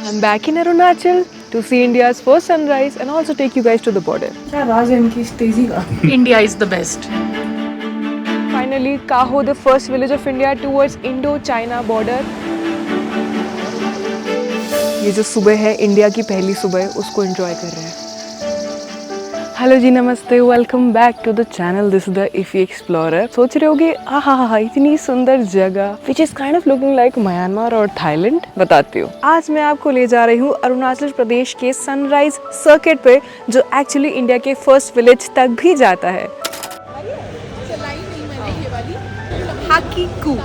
I'm back in Arunachal to see India's first sunrise and also take you guys to the border. क्या राज है इनकी इस तेजी का? India is the best. Finally, Kaho, the first village of India towards Indo-China border. ये जो सुबह है इंडिया की पहली सुबह, उसको एंजॉय कर रहे हैं। हेलो जी, नमस्ते, welcome back to the channel. This is the iffy explorer. सोच रहे होगे आहा इतनी सुंदर जगह which is kind of looking like Myanmar और थाईलैंड। बताती हूँ, आज मैं आपको ले जा रही हूँ अरुणाचल प्रदेश के सनराइज सर्किट पे, जो एक्चुअली इंडिया के फर्स्ट विलेज तक भी जाता है। हाकीकू।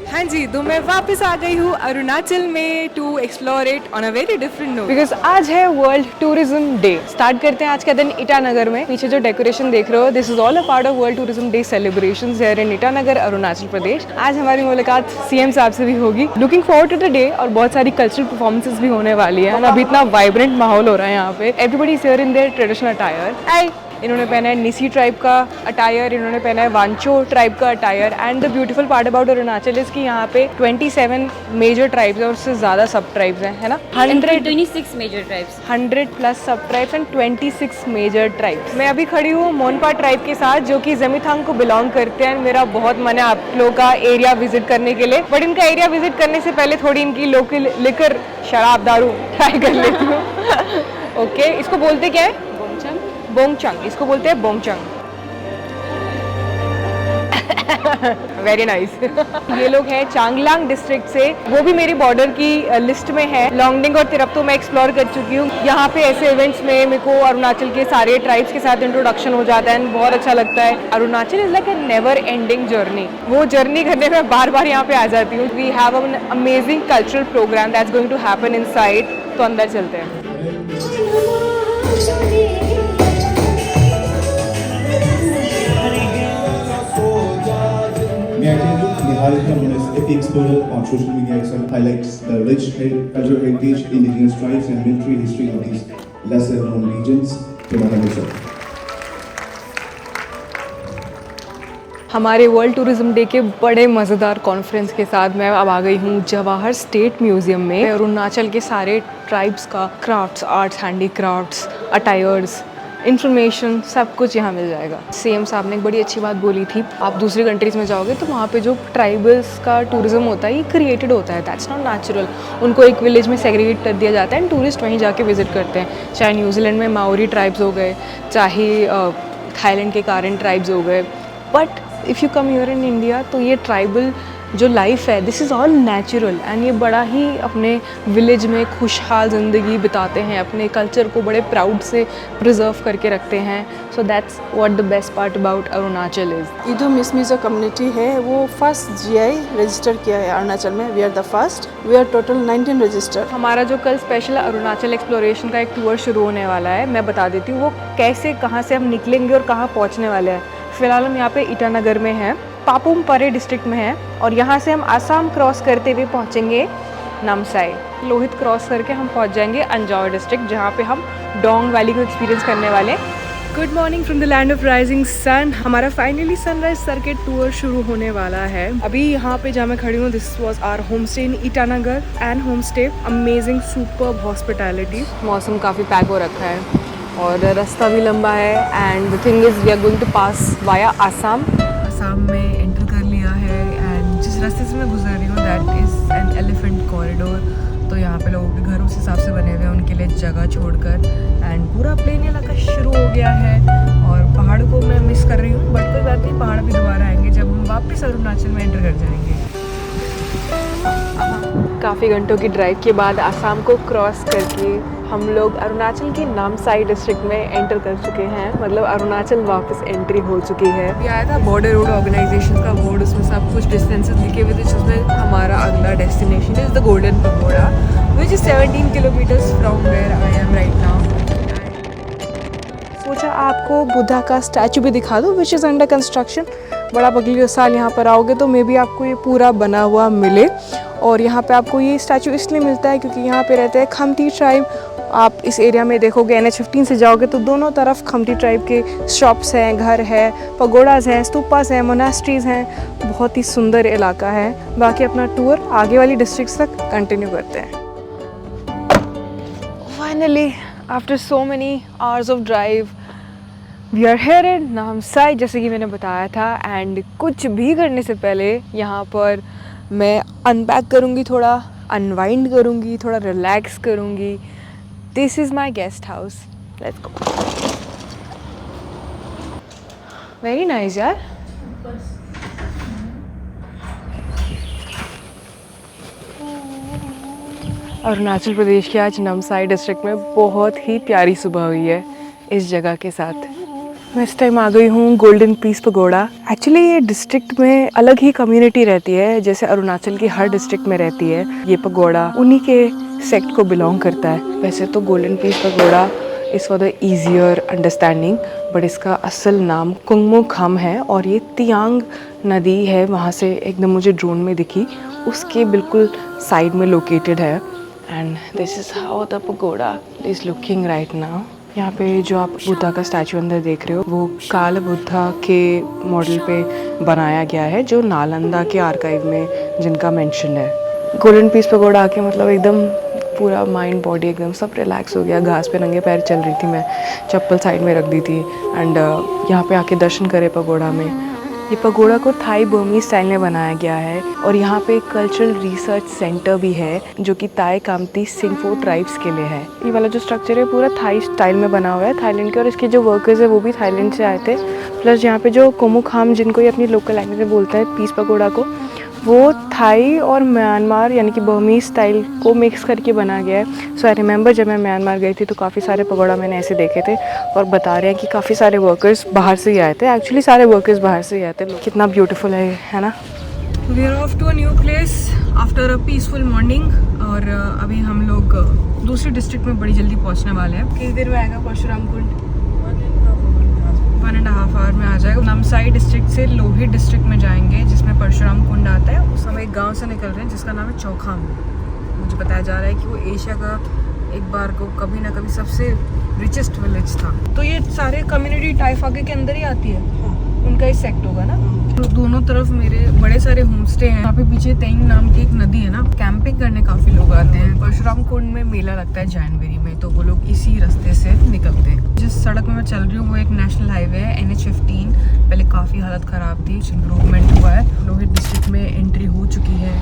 हाँ जी, तो मैं वापस आ गई हूँ अरुणाचल में to explore it on a very different note, because आज है वर्ल्ड टूरिज्म डे। स्टार्ट करते हैं आज का दिन ईटानगर में। पीछे जो डेकोरेशन देख रहे हो, this is all a part of world tourism day celebrations here in Itanagar, Arunachal Pradesh. आज हमारी मुलाकात सीएम साहब से भी होगी। Looking forward to the day, और बहुत सारी कल्चरल परफॉर्मेंसेस भी होने वाली है। अभी इतना वाइब्रेंट माहौल हो रहा है यहाँ पे। Everybody is here in their traditional attire. इन्होंने पहना है निसी ट्राइब का अटायर, इन्होंने पहना है वांचो ट्राइब का attire. And the beautiful part about Arunachal is कि यहाँ पे 27 मेजर ट्राइब्स और उससे ज़्यादा सब ट्राइब्स हैं, है ना? 126 मेजर ट्राइब्स, 100 प्लस सब ट्राइब्स एंड 26 मेजर ट्राइब्स। मैं अभी खड़ी हूँ मोनपा ट्राइब के साथ, जो कि जमीथांग को बिलोंग करते हैं। मेरा बहुत मन है आप लोगों का एरिया विजिट करने के लिए, बट इनका एरिया विजिट करने से पहले थोड़ी इनकी लोकल लिकर शराब दारू ट्राई कर लेती हूँ। ओके, इसको बोलते क्या है? बोंगचंग। इसको बोलते हैं बोंगचंग। Very nice. ये लोग हैं चांगलांग डिस्ट्रिक्ट से, वो भी मेरी बॉर्डर की लिस्ट में है। लॉन्गडिंग और तिरप तो मैं एक्सप्लोर कर चुकी हूँ। यहाँ पे ऐसे इवेंट्स में मेरे को अरुणाचल के सारे ट्राइब्स के साथ इंट्रोडक्शन हो जाता है, बहुत अच्छा लगता है। Arunachal is like a never ending journey. वो जर्नी करने में बार बार यहाँ पे आ जाती हूँ। We have an amazing cultural program that's going to happen inside. तो अंदर चलते हैं। May I tell you, Niharika, known as Epi Explorer on social media itself, highlights the rich cultural heritage, indigenous tribes, and military history of these lesser-known regions. हमारे world tourism day के बड़े मज़ेदार conference के साथ मैं अब आ गई हूँ जवाहर स्टेट म्यूज़ियम में। अरुणाचल के सारे ट्राइब्स का crafts, arts, handicrafts, attires, information, सब कुछ यहाँ मिल जाएगा। सीएम साहब ने एक बड़ी अच्छी बात बोली थी, आप दूसरी कंट्रीज़ में जाओगे तो वहाँ पे जो ट्राइबल्स का टूरिज्म होता है ये क्रिएटेड होता है, दैट्स नॉट नेचुरल। उनको एक विलेज में सेग्रीगेट कर दिया जाता है एंड टूरिस्ट वहीं जाके विजिट करते हैं। चाहे न्यूजीलैंड में माओरी ट्राइब्स हो गए, चाहे थाईलैंड के कारण ट्राइब्स हो गए, but if you come here in India तो ये ट्राइबल जो लाइफ है, this is all natural. And ये बड़ा ही अपने विलेज में खुशहाल ज़िंदगी बिताते हैं, अपने कल्चर को बड़े प्राउड से प्रिजर्व करके रखते हैं। So that's what the best part about Arunachal is. इधो मिसमी जो कम्युनिटी है वो फर्स्ट जीआई रजिस्टर किया है अरुणाचल में। We are the first, we are total 19 register. हमारा जो कल स्पेशल अरुणाचल एक्सप्लोरेशन का एक टूर शुरू होने वाला है, मैं बता देती हूँ वो कैसे, कहाँ से हम निकलेंगे और कहाँ पहुँचने वाले हैं। फ़िलहाल हम यहाँ पे ईटानगर में हैं, पापुम पारे डिस्ट्रिक्ट में है, और यहाँ से हम आसाम क्रॉस करते हुए पहुँचेंगे नामसाई। लोहित क्रॉस करके हम पहुँच जाएंगे अंजाव डिस्ट्रिक्ट, जहाँ पे हम डोंग वैली को एक्सपीरियंस करने वाले हैं। Good morning from the land of rising sun. हमारा फाइनली सनराइज सर्किट टूर शुरू होने वाला है। अभी यहाँ पे जहाँ मैं खड़ी हूँ, this was our home stay in Itanagar and home stay amazing superb hospitality. मौसम काफ़ी पैक हो रखा है और रास्ता भी लंबा है। And the thing is we are going to pass via Assam में एंटर कर लिया है। एंड जिस रास्ते से मैं गुजर रही हूँ that is an elephant corridor. तो यहाँ पे लोगों के घर उस हिसाब से बने हुए हैं उनके लिए जगह छोड़कर। एंड पूरा प्लेन इलाका शुरू हो गया है और पहाड़ को मैं मिस कर रही हूँ, बट कोई बात नहीं, पहाड़ भी दोबारा आएंगे जब हम वापस अरुणाचल में एंटर कर जाएंगे। काफ़ी घंटों की ड्राइव के बाद आसाम को क्रॉस करके हम लोग अरुणाचल के नामसाई डिस्ट्रिक्ट में एंटर कर चुके हैं। मतलब अरुणाचल वापस एंट्री हो चुकी है। ये आया था बॉर्डर रोड ऑर्गेनाइजेशन का बोर्ड, उसमें सब कुछ डिस्टेंसेस लिखे हुए थे, जिसमें हमारा अगला destination is the golden pagoda which is 17 kilometers from where I am right now. सोचा आपको बुद्धा का स्टैचू भी दिखा दूँ विच इज़ अंडर कंस्ट्रक्शन। बड़ा अगले साल यहाँ पर आओगे तो मे बी आपको ये पूरा बना हुआ मिले। और यहाँ पे आपको ये स्टैचू इसलिए मिलता है क्योंकि यहाँ पे रहते हैं खमती ट्राइब। आप इस एरिया में देखोगे NH15 से जाओगे तो दोनों तरफ खमती ट्राइब के शॉप्स हैं, घर है, पगोड़ाज हैं, स्तूपास हैं, मोनास्ट्रीज हैं। बहुत ही सुंदर इलाका है। बाकी अपना टूर आगे वाली डिस्ट्रिक्ट्स तक कंटिन्यू करते हैं। Finally, after so many hours of drive, we are here in Namsai, जैसे कि मैंने बताया था. एंड कुछ भी करने से पहले यहाँ पर मैं अनपैक करूँगी, थोड़ा अनवाइंड करूँगी, थोड़ा रिलैक्स करूँगी. This is my guest house. Let's go. Very nice यार. अरुणाचल प्रदेश के आज नामसाई डिस्ट्रिक्ट में बहुत ही प्यारी सुबह हुई है इस जगह के साथ. मैं इस टाइम आ गई हूँ गोल्डन पीस पगोड़ा. एक्चुअली ये डिस्ट्रिक्ट में अलग ही कम्युनिटी रहती है, जैसे अरुणाचल की हर डिस्ट्रिक्ट में रहती है. ये पगोड़ा उन्हीं के सेक्ट को बिलोंग करता है. वैसे तो गोल्डन पीस पगोड़ा इस for the easier understanding, but इसका असल नाम कुंगमो खाम है. और ये तियांग नदी है, वहाँ से एकदम मुझे ड्रोन में दिखी, उसके बिल्कुल साइड में लोकेटेड है. And this is how the pagoda is looking right now. यहाँ पे जो आप बुद्धा का स्टैचू अंदर देख रहे हो, वो काल बुद्धा के मॉडल पे बनाया गया है, जो नालंदा के आर्काइव में जिनका मेंशन है. गोल्डन पीस पगोड़ा आके मतलब एकदम पूरा माइंड बॉडी एकदम सब रिलैक्स हो गया. घास पे नंगे पैर चल रही थी मैं, चप्पल साइड में रख दी थी. एंड यहाँ पे आके दर्शन करे पगोड़ा में. ये पगोड़ा को थाई बर्मी स्टाइल में बनाया गया है. और यहाँ पे एक कल्चरल रिसर्च सेंटर भी है, जो कि ताई कामती सिंगफो ट्राइब्स के लिए है. ये वाला जो स्ट्रक्चर है पूरा थाई स्टाइल में बना हुआ है, थाईलैंड के. और इसके जो वर्कर्स है वो भी थाईलैंड से आए थे. प्लस यहाँ पे जो कोमो खाम, जिनको ये अपनी लोकल लैंग्वेज में बोलते हैं, पीस पगोड़ा को, वो थाई और म्यांमार यानी कि बर्मी स्टाइल को मिक्स करके बना गया है. सो आई रिमेंबर जब मैं म्यांमार गई थी तो काफ़ी सारे पगोड़ा मैंने ऐसे देखे थे. और बता रहे हैं कि काफ़ी सारे वर्कर्स बाहर से ही आए थे. एक्चुअली सारे वर्कर्स बाहर से ही आए थे. कितना ब्यूटीफुल है ना. We are off to a new place after a peaceful morning. और अभी हम लोग दूसरी डिस्ट्रिक्ट में बड़ी जल्दी पहुँचने वाले हैं. कितनी देर में आएगा परशुराम कुंड? 1.5 आवर में आ जाएगा. नामसाई डिस्ट्रिक्ट से लोहित डिस्ट्रिक्ट में जाएंगे, जिसमें परशुराम कुंड आता है. उस समय एक गांव से निकल रहे हैं जिसका नाम है चौखाम. मुझे बताया जा रहा है कि वो एशिया का एक बार को कभी ना कभी सबसे रिचेस्ट विलेज था. तो ये सारे कम्युनिटी टाइफाके के अंदर ही आती है, उनका ही सेक्ट होगा ना. तो दोनों तरफ मेरे बड़े सारे होम स्टे हैं. यहाँ पे पीछे तेंग नाम की एक नदी है ना, कैंपिंग करने काफ़ी लोग आते हैं. परशुराम कुंड में मेला लगता है जनवरी में, तो वो लोग इसी रास्ते से निकलते हैं. जिस सड़क में मैं चल रही हूँ वो एक नेशनल हाईवे है, NH15. पहले काफ़ी हालत ख़राब थी, इम्प्रूवमेंट हुआ है. लोहित डिस्ट्रिक्ट में एंट्री हो चुकी है.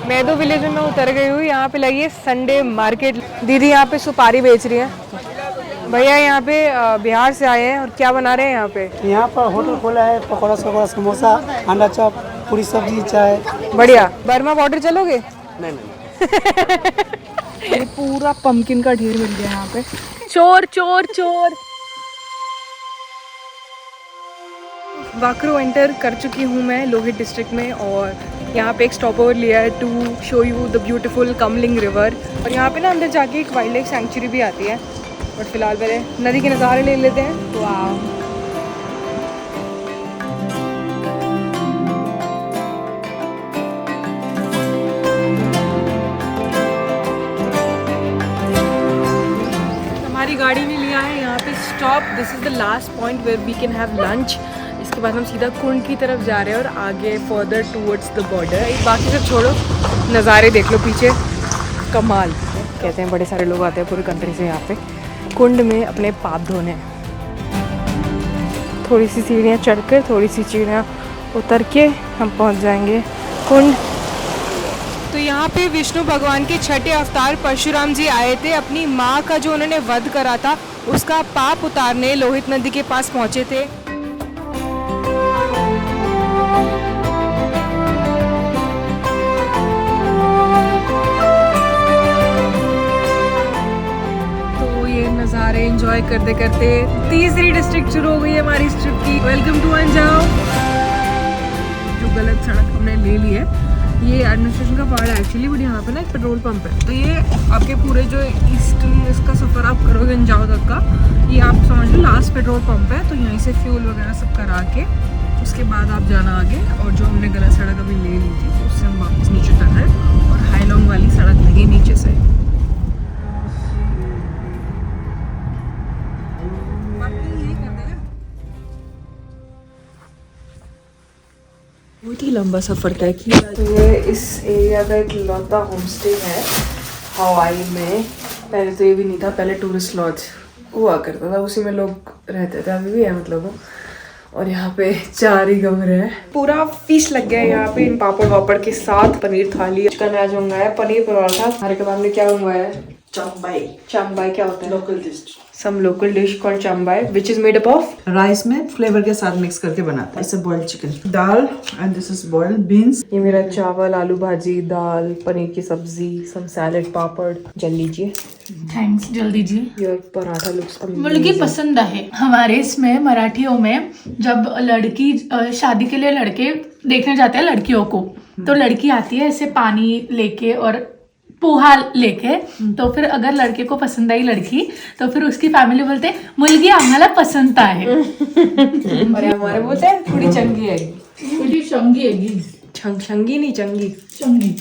मैदो विलेज में मैं उतर गई हूँ. यहाँ पे लगी है संडे मार्केट. दीदी यहाँ पे सुपारी बेच रही है. भैया यहाँ पे बिहार से आए हैं और क्या बना रहे हैं यहाँ पे? यहाँ पर होटल खोला है, पकौड़ा सकौड़ा, समोसा, अंडा चॉप, पूरी सब्जी, चाय. बढ़िया. बर्मा बॉर्डर चलोगे? नहीं. ये पूरा पंपकिन का ढेर मिल गया यहाँ पे. चोर चोर चोर. वाकरो एंटर कर चुकी हूँ मैं लोहित डिस्ट्रिक्ट में. और यहाँ पे एक स्टॉप ओवर लिया है to show you the beautiful Kamlang river. और यहाँ पे ना अंदर जाके एक वाइल्ड लाइफ सेंचुरी भी आती है. और फिलहाल पहले नदी के नज़ारे ले लेते हैं. वाह. हमारी गाड़ी ने लिया है यहाँ पे stop. This is the last point where we can have lunch. इसके बाद हम सीधा कुंड की तरफ जा रहे हैं और आगे फर्दर टूवर्ड्स द बॉर्डर. बाकी सब छोड़ो, नज़ारे देख लो पीछे. कमाल. कहते हैं बड़े सारे लोग आते हैं पूरी कंट्री से यहाँ पे कुंड में अपने पाप धोने. थोड़ी सी सीढ़ियाँ चढ़कर, थोड़ी सी सीढ़ियाँ उतर के हम पहुँच जाएंगे कुंड. तो यहाँ पे विष्णु भगवान के छठे अवतार परशुराम जी आए थे. अपनी माँ का जो उन्होंने वध करा था उसका पाप उतारने लोहित नदी के पास पहुँचे थे. नज़ारे एंजॉय करते करते तीसरी डिस्ट्रिक्ट शुरू हो गई है हमारी इस ट्रिप की. Welcome to Anjaw. जो गलत सड़क हमने ले ली है, ये एडमिनिस्ट्रेशन का पार्ट है एक्चुअली, बट यहाँ पे ना एक पेट्रोल पंप है. तो ये आपके पूरे जो ईस्टर्न इसका सफ़र आप करोगे अंजाव तक का, ये आप समझ लो लास्ट पेट्रोल पंप है. तो यहीं से फ्यूल वगैरह सब करा के उसके बाद आप जाना आगे. और जो हमने गलत सड़क अभी ले ली थी उससे हम वापस नीचे उतर रहे हैं. और हाईलॉन्ग वाली सड़क लगी नीचे से. बहुत ही लंबा सफ़र तय किया. तो ये इस एरिया का एक लौता होम स्टे है. हवाई में पहले तो ये भी नहीं था, पहले टूरिस्ट लॉज हुआ करता था, उसी में लोग रहते थे, अभी भी है मतलब वो। और यहाँ पे 4 ही कमरे हैं, पूरा फीस लग गया है यहाँ पे इन पापड़ वापड़ के साथ। पनीर थाली, चिकन आज मंगाया, पनीर पराठा। हमारे कबाब ने क्या मंगवाया है? चाम्बाई, चाम्बाई क्या होता है? Local dish. Some local dish called chambai which is made up of rice में फ्लेवर के साथ मिक्स करके बनाता है। इसे boiled chicken, dal and this is boiled beans. ये मेरा चावल, आलू भाजी, दाल, पनीर की सब्जी, सम सैलेड, पापड़। जल लीजिए। थैंक्स, जल्दी जी। योर पराठा लुक्स मुर्गी पसंद है हमारे इसमें मराठियों में। जब लड़की शादी के लिए लड़के देखने जाते हैं लड़कियों को, तो लड़की आती है ऐसे पानी लेके और पोहा लेके, तो फिर अगर लड़के को पसंद आई लड़की, तो फिर उसकी फैमिली बोलते हैं मुलगी आम्हाला पसंद आहे। और हमारे बोलते हैं थोड़ी चंगी है, थोड़ी चंगी है, चंगी नहीं चंगी। चंगी।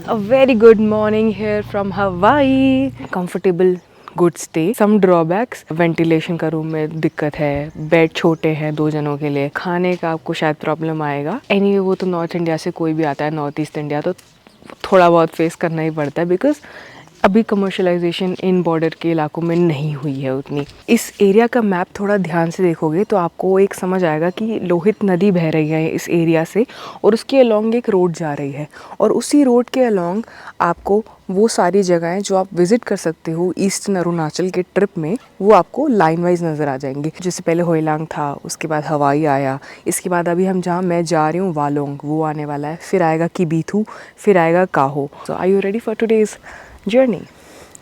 A very good morning here from Hawaii. Comfortable, good stay. Some drawbacks. Ventilation का रूम में दिक्कत है, बेड छोटे हैं 2 जनों के लिए, खाने का आपको शायद प्रॉब्लम आएगा। Anyway, वो तो नॉर्थ इंडिया से कोई भी आता है, नॉर्थ ईस्ट इंडिया, तो थोड़ा बहुत फेस करना ही पड़ता है, बिकॉज अभी कमर्शलाइजेशन इन बॉर्डर के इलाकों में नहीं हुई है उतनी। इस एरिया का मैप थोड़ा ध्यान से देखोगे तो आपको एक समझ आएगा कि लोहित नदी बह रही है इस एरिया से, और उसके अलोंग एक रोड जा रही है, और उसी रोड के अलोंग आपको वो सारी जगहें जो आप विज़िट कर सकते हो ईस्टर्न अरुणाचल के ट्रिप में, वो आपको लाइन वाइज नज़र आ जाएंगे। जैसे पहले होइलांग था, उसके बाद हवाई आया, इसके बाद अभी हम जहाँ मैं जा रही हूँ वालोंग, वो आने वाला है, फिर आएगा किबीथू, फिर आएगा Kaho. So are you ready for today's journey?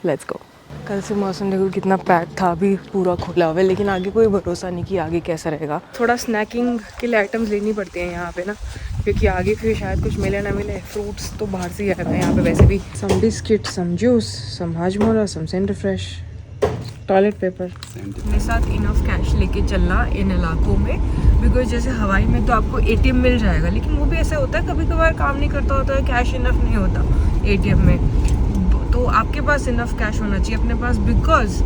Let's go. कल से मौसम देखो कितना पैक था, अभी पूरा खुला हुआ है, लेकिन आगे कोई भरोसा नहीं कि आगे कैसा रहेगा। थोड़ा स्नैकिंग के लिए आइटम्स लेनी पड़ती हैं यहाँ पे ना, क्योंकि आगे फिर शायद कुछ मिले ना मिले। फ्रूट्स तो बाहर से ही आया था यहाँ पे वैसे भी। सम बिस्किट, सम जूस, सम हाजमोला, सम सेंटर फ्रेश, टॉयलेट पेपर। अपने साथ इनफ कैश लेके चलना इन इलाकों में, बिकॉज जैसे हवाई में तो आपको ATM मिल जाएगा, लेकिन वो भी ऐसा होता है कभी कभार काम नहीं करता होता है, कैश इनफ नहीं होता ATM में। तो आपके पास इनफ कैश होना चाहिए अपने पास, बिकॉज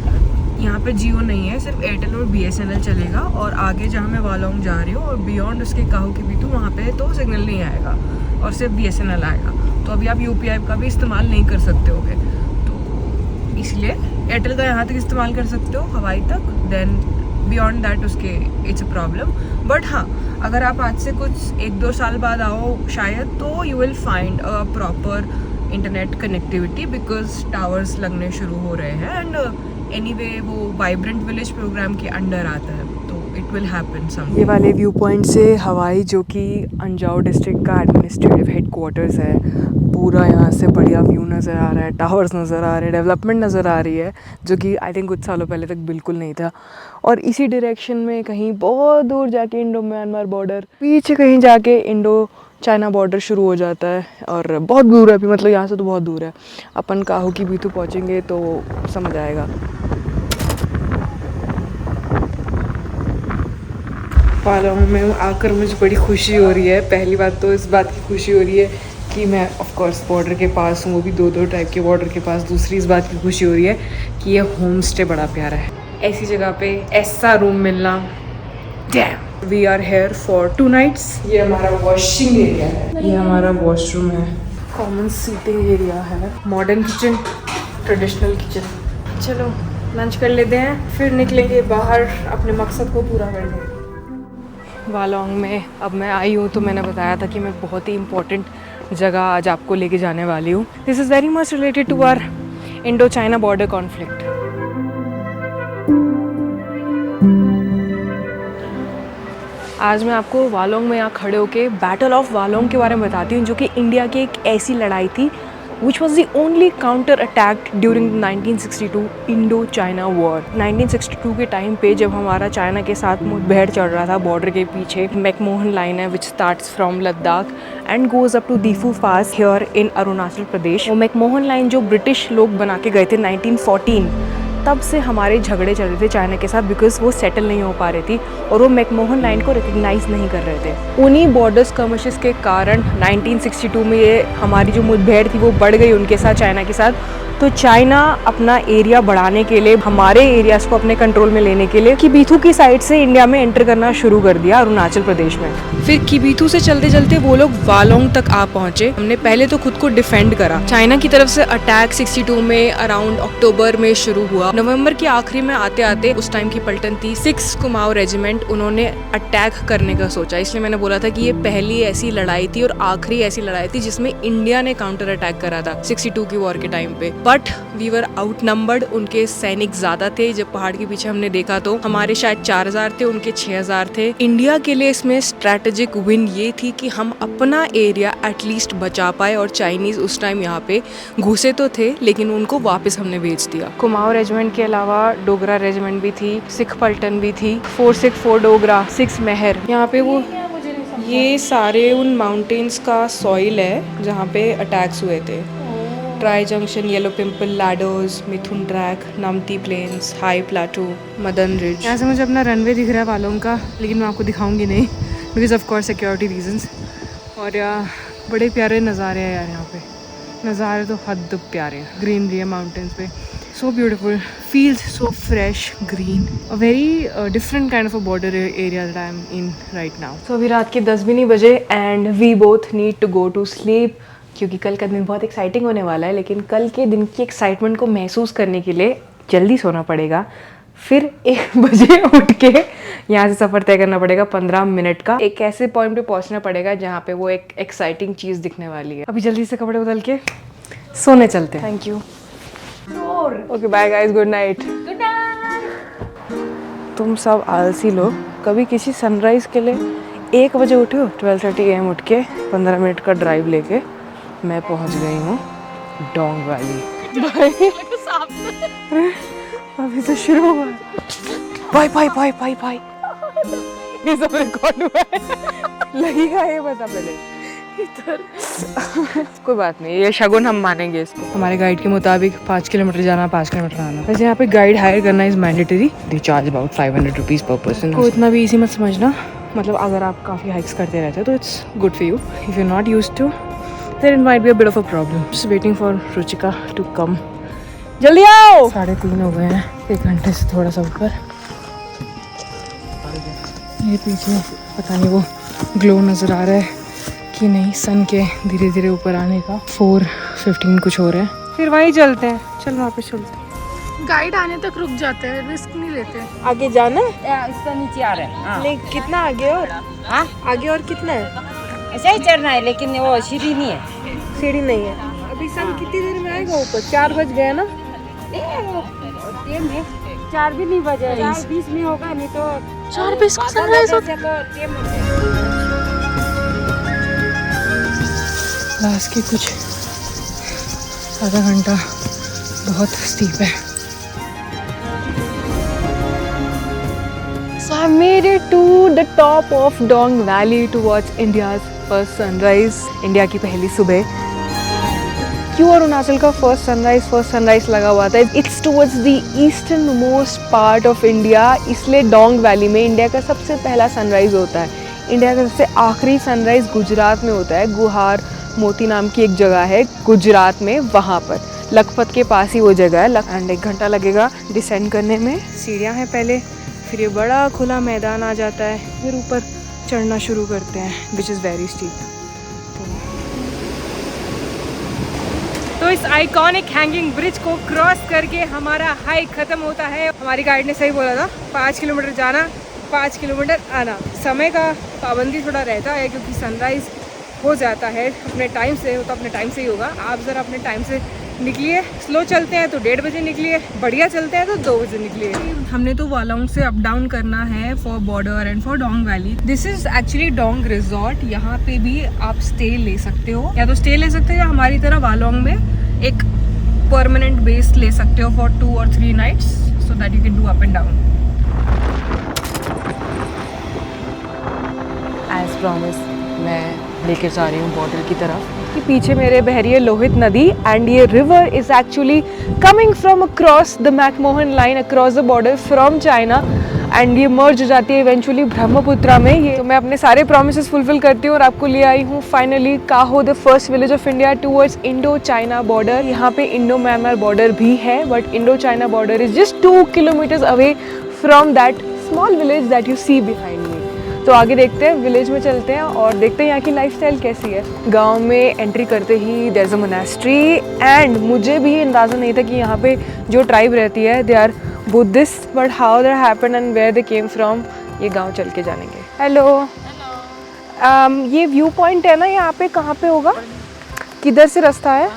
यहाँ पे जियो नहीं है, सिर्फ एयरटेल और BSNL चलेगा। और आगे जहाँ मैं वालोंग जा रही हूँ और बियॉन्ड उसके काहो की भी, तो वहाँ पे तो सिग्नल नहीं आएगा और सिर्फ BSNL आएगा। तो अभी आप UPI का भी इस्तेमाल नहीं कर सकते होगे, तो इसलिए एयरटेल का यहाँ तक इस्तेमाल कर सकते हो हवाई तक, देन बियॉन्ड दैट उसके इट्स अ प्रॉब्लम। बट हाँ, अगर आप आज से कुछ 1-2 साल बाद आओ शायद, तो you will find a proper internet connectivity, because towers लगने शुरू हो रहे हैं। एंड एनीवे वो वाइब्रेंट विलेज प्रोग्राम के अंडर आता है, तो इट विल हैपन सम। ये वाले व्यू पॉइंट से हवाई, जो कि अंजाव डिस्ट्रिक्ट का एडमिनिस्ट्रेटिव हेडक्वार्टर्स है, पूरा यहाँ से बढ़िया व्यू नज़र आ रहा है, टावर्स नज़र आ रहे हैं, डेवलपमेंट नज़र आ रही है, जो कि आई थिंक कुछ सालों पहले तक बिल्कुल नहीं था। और इसी डायरेक्शन में कहीं बहुत दूर जाके इंडो म्यांमार बॉर्डर, पीछे कहीं जाके इंडो चाइना बॉर्डर शुरू हो जाता है, और बहुत दूर है अभी, मतलब यहाँ से तो बहुत दूर है। अपन काहो की बीथू पहुँचेंगे तो समझ आएगा। वालोंग में आकर मुझे बड़ी खुशी हो रही है। पहली बात तो इस बात की खुशी हो रही है कि मैं ऑफ कोर्स बॉर्डर के पास हूँ, वो भी 2-2 टाइप के बॉर्डर के पास। दूसरी इस बात की खुशी हो रही है कि ये होम स्टे बड़ा प्यारा है, ऐसी जगह पे ऐसा रूम मिलना, damn. We are here for 2 nights। ये हमारा वॉशिंग एरिया है, ये हमारा वॉशरूम है, कॉमन सीटिंग एरिया है, मॉडर्न किचन, ट्रेडिशनल किचन। चलो लंच कर लेते हैं, फिर निकलेंगे बाहर अपने मकसद को पूरा करने। वालोंग में अब मैं आई हूँ, तो मैंने बताया था कि मैं बहुत ही इम्पोर्टेंट जगह आज आपको लेके जाने वाली हूँ। This is very much related to our Indo China border conflict. आज मैं आपको वालोंग में यहाँ खड़े होके बैटल ऑफ वालोंग के बारे में बताती हूँ, जो कि इंडिया की एक ऐसी लड़ाई थी which was the only counter attack during the 1962 Indo-China War। 1962 के टाइम पे जब हमारा चाइना के साथ मुठभेड़ चल रहा था बॉर्डर के पीछे, मैकमोहन लाइन है which starts from Ladakh and goes up to Difu Pass here in Arunachal Pradesh. वो मैकमोहन लाइन जो ब्रिटिश लोग बना के गए थे 1914, तब से हमारे झगड़े चल रहे थे चाइना के साथ, बिकॉज वो सेटल नहीं हो पा रही थी और वो मैकमोहन लाइन को रिकग्नाइज़ नहीं कर रहे थे। उन्हीं बॉर्डर स्कर्मिशेस के कारण 1962 में ये हमारी जो मुठभेड़ थी वो बढ़ गई उनके साथ, चाइना के साथ। तो चाइना अपना एरिया बढ़ाने के लिए, हमारे एरियाज को अपने कंट्रोल में लेने के लिए किबीथू की साइड से इंडिया में एंटर करना शुरू कर दिया, अरुणाचल प्रदेश में। फिर किबीथू से चलते चलते वो लोग वालोंग तक आ पहुंचे। हमने पहले तो खुद को डिफेंड करा। चाइना की तरफ से अटैक 62 में अराउंड अक्टूबर में शुरू हुआ। नवंबर के आखिरी में आते आते उस टाइम की पलटन थी 6 कुमाऊं रेजिमेंट, उन्होंने अटैक करने का सोचा। इसलिए मैंने बोला था कि ये पहली ऐसी लड़ाई थी और आखिरी ऐसी लड़ाई थी जिसमें इंडिया ने काउंटर अटैक करा था 62 की वॉर के टाइम पे। बट वी वर आउटनंबर्ड, उनके सैनिक ज्यादा थे। जब पहाड़ के पीछे हमने देखा तो हमारे शायद 4000 थे, उनके 6000 थे। इंडिया के लिए इसमें स्ट्रेटेजिक विन ये थी कि हम अपना एरिया एटलीस्ट बचा पाए और चाइनीज उस टाइम यहाँ पे घुसे तो थे लेकिन उनको वापस हमने भेज दिया। कुमाऊं रेजिमेंट के अलावा डोगरा रेजिमेंट भी थी, सिख पलटन भी थी, 464 डोगरा, 6 मेहर। यहाँ पे वो ये सारे उन माउंटेन्स का सॉइल है जहाँ पे अटैक्स हुए थे। Tri junction, yellow pimple, ladders, Mithun track, Namti plains, high plateau, Madan ridge. यहाँ से मुझे अपना रनवे दिख रहा है वालों का, लेकिन मैं आपको दिखाऊंगी नहीं because of course security reasons. और यार बड़े प्यारे नज़ारे हैं यार, यहाँ पे नज़ारे तो हद प्यारे हैं। ग्रीनरी है माउंटेन्स पे, so beautiful, feels so fresh, green, a very different kind of a border area that I am in right now. So अभी रात के 10 भी नहीं बजे and we both need to go to sleep क्योंकि कल का दिन बहुत एक्साइटिंग होने वाला है। लेकिन कल के दिन की एक्साइटमेंट को महसूस करने के लिए जल्दी सोना पड़ेगा, फिर 1 बजे उठ के यहाँ से सफ़र तय करना पड़ेगा 15 मिनट का। एक ऐसे पॉइंट पे पहुँचना पड़ेगा जहाँ पे वो एक एक्साइटिंग चीज़ दिखने वाली है। अभी जल्दी से कपड़े बदल के सोने चलते हैं। Thank you. Okay bye guys, good night. तुम सब आलसी लोग कभी किसी सनराइज के लिए 1 बजे उठे हो? 12:30 AM उठ के 15 मिनट का ड्राइव लेके मैं पहुंच गई हूँ डोंग वैली। अभी तो शुरू हुआ। Bye bye bye bye bye. ये सब रिकॉर्ड हुआ है, लगेगा ये बता पहले इधर। कोई बात नहीं, ये शगुन हम मानेंगे इसको। हमारे गाइड के मुताबिक 5 किलोमीटर जाना, 5 किलोमीटर आना। वैसे यहाँ पे गाइड हायर करना is mandatory. They charge about 500 rupees per person. को इतना भी इजी मत समझना, मतलब अगर आप काफ़ी हाइक्स करते रहते हो तो it's good for you. If you not used to then it might be a bit of a problem. Just waiting for Ruchika to come. जल्दी आओ। 3:30 हो गए हैं, 1 घंटे से थोड़ा सा ऊपर। ये पीछे पता नहीं वो ग्लो नज़र आ रहा है कि नहीं, सन के धीरे धीरे ऊपर आने का। 4:15 कुछ हो रहा है। फिर वहीं चलते हैं, चल वापस चलते हैं। गाइड आने तक रुक जाते हैं, रिस्क नहीं लेते। आगे जाना है? इसका नीचे आ रहा है। हाँ। लेकिन कितना आगे और? हाँ? आगे और कितना है? ऐसा ही चढ़ना है लेकिन वो सीढ़ी नहीं है। सीढ़ी नहीं है। अभी सन कितनी देर में आएगा ऊपर? 4 बज गए ना? टाइम है 4 भी नहीं बजे, 4:20 में होगा, नहीं तो 4:20 को सनराइज होता है। लास्ट के कुछ आधा घंटा बहुत स्टीप है। So I made it to the top of Dong Valley to watch India's first sunrise, India की पहली सुबह। क्यों अरुणाचल का फर्स्ट सनराइज लगा हुआ था? It's towards the eastern most part of India, इसलिए डोंग वैली में इंडिया का सबसे पहला सनराइज होता है। इंडिया का सबसे आखिरी सनराइज गुजरात में होता है। गुहार मोती नाम की एक जगह है गुजरात में, वहाँ पर लखपत के पास ही वो जगह है। एंड 1 घंटा लगेगा डिसेंड करने में। सीढ़ियाँ हैं पहले, फिर ये बड़ा खुला मैदान आ जाता है, फिर ऊपर चढ़ना शुरू करते हैं विच इज़ वेरी स्टीप। तो इस आइकॉनिक हैंगिंग ब्रिज को क्रॉस करके हमारा हाइक खत्म होता है। हमारी गाइड ने सही बोला था, 5 किलोमीटर जाना, 5 किलोमीटर आना। समय का पाबंदी थोड़ा रहता है क्योंकि सनराइज हो जाता है अपने टाइम से, वो तो अपने टाइम से ही होगा। आप ज़रा अपने टाइम से निकलिए। स्लो चलते हैं तो 1:30 बजे निकलिए, बढ़िया चलते हैं तो 2 बजे निकलिए। हमने तो वालोंग से अप डाउन करना है for border and for Dong valley. This is actually Dong resort. यहाँ पे भी आप स्टे ले सकते हो, या तो स्टे ले सकते हो या हमारी तरह वालोंग में एक परमानेंट बेस ले सकते हो for 2 or 3 nights so that you can do up and down. As promise मैं लेकर जा रही हूँ बॉर्डर की तरफ। कि पीछे मेरे बह रही है लोहित नदी एंड ये river is actually coming from across the McMahon line, across the border from China and ये मर्ज हो जाती है इवेंचुअली ब्रह्मपुत्रा में। ये तो मैं अपने सारे प्रॉमिसेस फुलफिल करती हूँ और आपको ले आई हूँ फाइनली काहो, the first village of India towards Indo China border. यहाँ पे इंडो म्यांमार बॉर्डर भी है, but Indo China border is just 2 kilometres away from that small village that you see behind me. तो आगे देखते हैं, विलेज में चलते हैं और देखते हैं यहाँ की लाइफस्टाइल कैसी है। गांव में एंट्री करते ही there is a monastery and मुझे भी अंदाज़ा नहीं था कि यहाँ पे जो ट्राइब रहती है they are Buddhist, but how that happened and where they came from ये गांव चल के जानेंगे। हेलो, ये व्यू पॉइंट है ना यहाँ पे, कहाँ पे होगा, किधर से रास्ता है?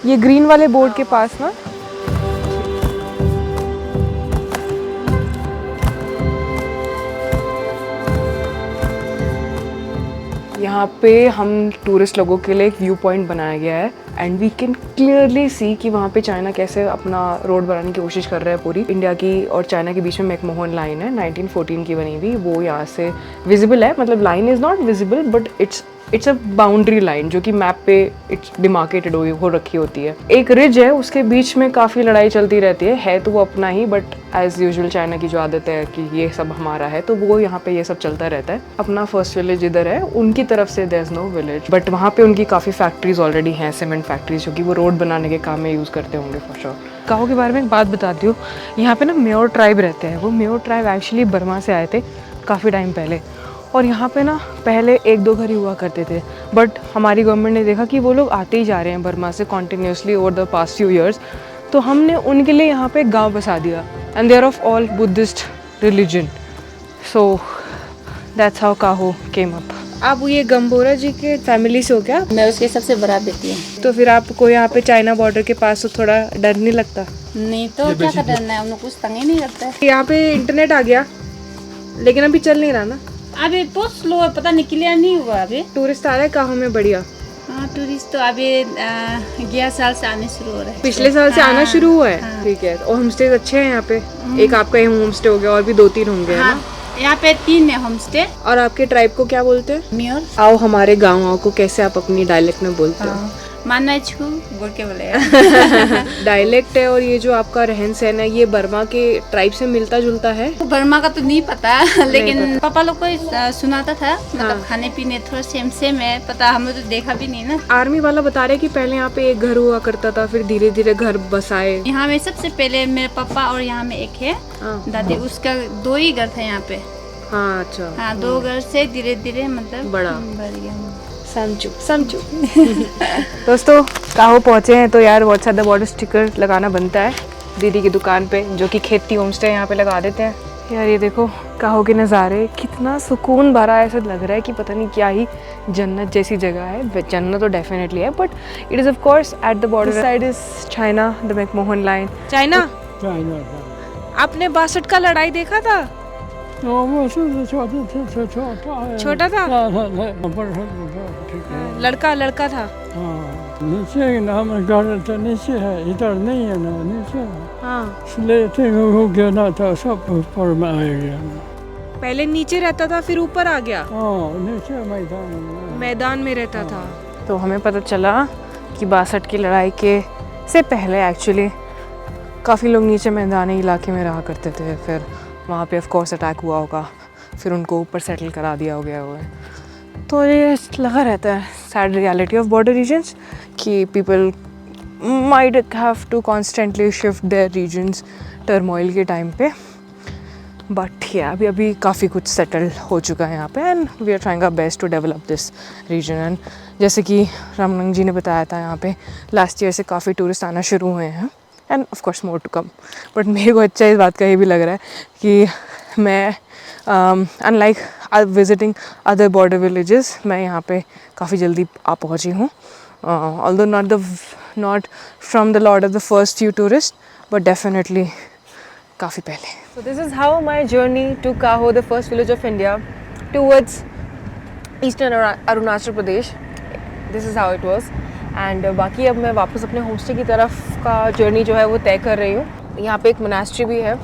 ये ग्रीन वाले बोर्ड के पास ना। यहाँ पे हम टूरिस्ट लोगों के लिए एक व्यू पॉइंट बनाया गया है and we can clearly see कि वहाँ पे चाइना कैसे अपना रोड बनाने की कोशिश कर रहा है। पूरी इंडिया की और चाइना के बीच में मैकमोहन लाइन है 1914 की बनी हुई, वो यहाँ से विजिबल है। मतलब line is not visible but it's a boundary line जो कि मैप पे इट्स डिमार्केटेड हो रखी होती है। एक रिज है, उसके बीच में काफ़ी लड़ाई चलती रहती है तो वो अपना ही, बट एज यूजुअल चाइना की जो आदत है कि ये सब हमारा है तो वो यहाँ पे ये सब चलता रहता है। अपना फर्स्ट विलेज इधर है, उनकी तरफ से there is no village, but वहाँ पे उनकी काफ़ी फैक्ट्रीज ऑलरेडी हैं, सीमेंट फैक्ट्रीज, जो कि वो रोड बनाने के काम में यूज़ करते होंगे फॉर श्योर। काहो के बारे में एक बात बताती हूँ, यहाँ पे ना मेओ ट्राइब रहते हैं। वो मेओ ट्राइब एक्चुअली बर्मा से आए थे काफ़ी टाइम पहले और यहाँ पे ना पहले 1-2 घर ही हुआ करते थे, बट हमारी गवर्नमेंट ने देखा कि वो लोग आते ही जा रहे हैं बर्मा से continuously over the past few years, तो हमने उनके लिए यहाँ पे गांव बसा दिया and they are of all Buddhist religion, so that's how Kaho came up. आप ये गंबोरा जी के फैमिली से हो क्या? मैं उसके सबसे बड़ा बेटी हूँ। तो फिर आपको यहाँ पे चाइना बॉर्डर के पास तो थोड़ा डर नहीं लगता? नहीं तो क्या कर डरना है, हम लोग कुछ तंग ही नहीं करता है। यहाँ पे इंटरनेट आ गया लेकिन अभी चल नहीं रहा ना? अभी बहुत स्लो है, पता नहीं क्लियर नहीं हुआ अभी। टूरिस्ट आ रहा है काहो में बढ़िया? हाँ, टूरिस्ट तो अभी 11 साल से आने शुरू हो रहे हैं। पिछले साल से आना शुरू हुआ है? ठीक है। और होम स्टे अच्छे हैं यहाँ पे? एक आपका होम स्टे हो गया और भी 2-3 होंगे है ना? यहाँ पे 3 है होम स्टे। और आपके ट्राइब को क्या बोलते हैं? म्योर। आओ हमारे गाँव आओ को कैसे आप अपनी डायलेक्ट में बोलते हो? मानना छू बोल के बोलेगा। डायलेक्ट है और ये जो आपका रहन सहन है ये बर्मा के ट्राइब से मिलता जुलता है? तो बर्मा का तो नहीं पता लेकिन पापा लोग को सुनाता था, मतलब खाने पीने थोड़ा सेम है, पता हमें तो देखा भी नहीं ना। आर्मी वाला बता रहे कि पहले यहाँ पे एक घर हुआ करता था, फिर धीरे धीरे घर बसाए। यहाँ में सबसे पहले मेरे पापा और यहाँ में एक है दादी, उसका 2 ही घर था यहाँ पे। हाँ अच्छा। हाँ, 2 घर से धीरे धीरे मतलब बढ़ गया। समझू। दोस्तों काहो पहुँचे हैं तो यार व्हाट्सएप द बॉर्डर स्टिकर लगाना बनता है दीदी की दुकान पे, जो कि खेती होम स्टे यहाँ पे लगा देते हैं। यार ये देखो काहो के नज़ारे, कितना सुकून भरा है, ऐसा लग रहा है कि पता नहीं क्या ही जन्नत जैसी जगह है। जन्नत तो डेफिनेटली है but it is of course at the border side is China, the McMahon line. China आपने 62 का लड़ाई देखा था? छोटा था? लड़का था। नीचे नाम घर नीचे है, इधर नहीं है ना, नीचे। हाँ, इसलिए हो गया ना था, सब ऊपर में आ गया। पहले नीचे रहता था फिर ऊपर आ गया? हाँ, नीचे मैदान में रहता था। तो हमें पता चला कि 62 की लड़ाई के से पहले एक्चुअली काफ़ी लोग नीचे मैदानी इलाके में रहा करते थे, फिर वहाँ पे ऑफ कोर्स अटैक हुआ होगा, फिर उनको ऊपर सेटल करा दिया हो गया हुआ है। तो ये लगा रहता है sad reality of border regions कि people might have to constantly shift their regions turmoil के टाइम पे, बट ये अभी काफ़ी कुछ सेटल हो चुका है यहाँ पे and we are trying our best to develop this region. And जैसे कि रामनंग जी ने बताया था, यहाँ पे लास्ट ईयर से काफ़ी टूरिस्ट आना शुरू हुए हैं and of course more to come. But मेरे को अच्छा इस बात का ये भी लग रहा है कि मैं unlike visiting other border villages, मैं यहाँ पे काफ़ी जल्दी आ पहुँची हूँ, although not from the Lord of the first few tourist but definitely काफ़ी पहले। So this is how my journey to Kaho, the first village of India, towards eastern Arunachal Pradesh. This is how it was. And बाकी अब मैं वापस अपने homestay की तरफ का जर्नी जो है वो तय कर रही हूँ। यहाँ पे एक मोनास्ट्री भी है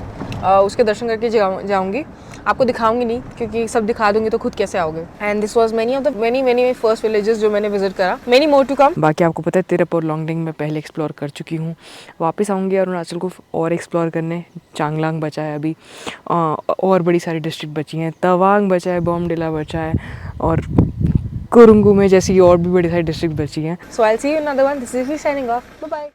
उसके दर्शन करके जाऊँगी। आपको दिखाऊंगी नहीं क्योंकि सब दिखा दूंगी तो खुद कैसे आओगे। And this was many of the many first villages जो मैंने विजिट करा, मेनी मोर टू कम। बाकी आपको पता है तिरप और लॉन्गडिंग में पहले एक्सप्लोर कर चुकी हूँ। वापस आऊँगी अरुणाचल को और एक्सप्लोर करने। चांगलांग बचा है अभी, और बड़ी सारी डिस्ट्रिक्ट बची हैं। तवांग बचा है, बॉमडिला बचा है, और कुरुंगू में जैसी और भी बड़ी सारी डिस्ट्रिक्ट बची हैं। So I will see you in another one. This is me signing off. Bye bye.